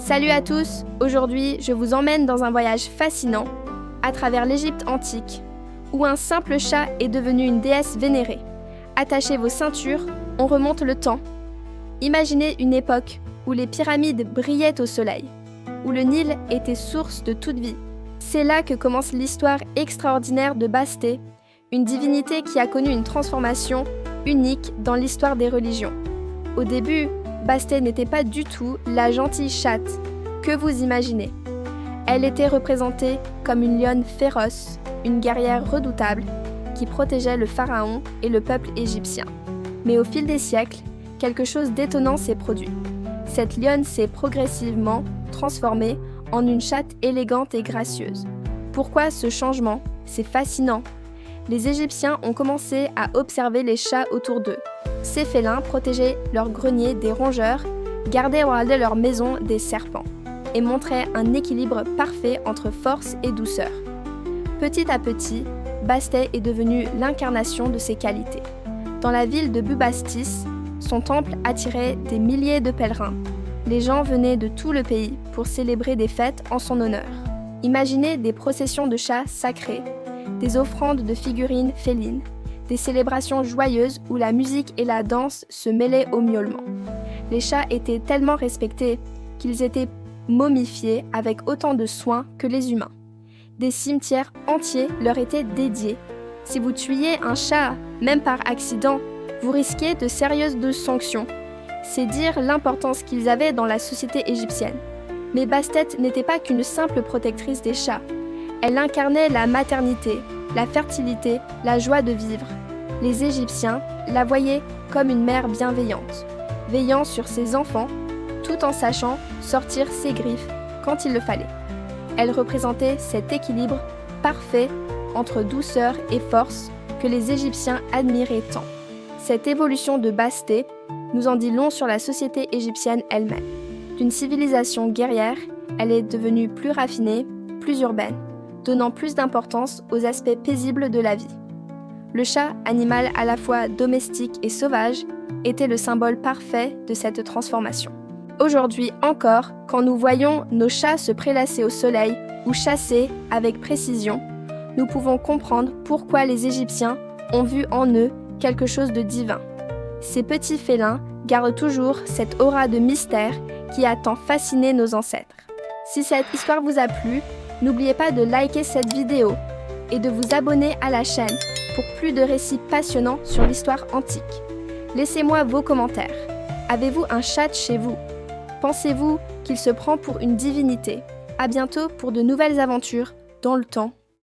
Salut à tous! Aujourd'hui, je vous emmène dans un voyage fascinant à travers l'Égypte antique, où un simple chat est devenu une déesse vénérée. Attachez vos ceintures, on remonte le temps. Imaginez une époque où les pyramides brillaient au soleil, où le Nil était source de toute vie. C'est là que commence l'histoire extraordinaire de Bastet, une divinité qui a connu une transformation unique dans l'histoire des religions. Au début, Bastet n'était pas du tout la gentille chatte que vous imaginez. Elle était représentée comme une lionne féroce, une guerrière redoutable qui protégeait le pharaon et le peuple égyptien. Mais au fil des siècles, quelque chose d'étonnant s'est produit. Cette lionne s'est progressivement transformée en une chatte élégante et gracieuse. Pourquoi ce changement? C'est fascinant. Les Égyptiens ont commencé à observer les chats autour d'eux. Ces félins protégeaient leur grenier des rongeurs, gardaient au ras de leur maison des serpents, et montraient un équilibre parfait entre force et douceur. Petit à petit, Bastet est devenu l'incarnation de ces qualités. Dans la ville de Bubastis, son temple attirait des milliers de pèlerins. Les gens venaient de tout le pays pour célébrer des fêtes en son honneur. Imaginez des processions de chats sacrés, des offrandes de figurines félines, des célébrations joyeuses où la musique et la danse se mêlaient au miaulement. Les chats étaient tellement respectés qu'ils étaient momifiés avec autant de soin que les humains. Des cimetières entiers leur étaient dédiés. Si vous tuiez un chat, même par accident, vous risquiez de sérieuses sanctions. C'est dire l'importance qu'ils avaient dans la société égyptienne. Mais Bastet n'était pas qu'une simple protectrice des chats. Elle incarnait la maternité, la fertilité, la joie de vivre. Les Égyptiens la voyaient comme une mère bienveillante, veillant sur ses enfants, tout en sachant sortir ses griffes quand il le fallait. Elle représentait cet équilibre parfait entre douceur et force que les Égyptiens admiraient tant. Cette évolution de Bastet nous en dit long sur la société égyptienne elle-même. D'une civilisation guerrière, elle est devenue plus raffinée, plus urbaine, donnant plus d'importance aux aspects paisibles de la vie. Le chat, animal à la fois domestique et sauvage, était le symbole parfait de cette transformation. Aujourd'hui encore, quand nous voyons nos chats se prélasser au soleil ou chasser avec précision, nous pouvons comprendre pourquoi les Égyptiens ont vu en eux quelque chose de divin. Ces petits félins gardent toujours cette aura de mystère qui a tant fasciné nos ancêtres. Si cette histoire vous a plu, n'oubliez pas de liker cette vidéo et de vous abonner à la chaîne pour plus de récits passionnants sur l'histoire antique. Laissez-moi vos commentaires. Avez-vous un chat chez vous? Pensez-vous qu'il se prend pour une divinité? À bientôt pour de nouvelles aventures dans le temps.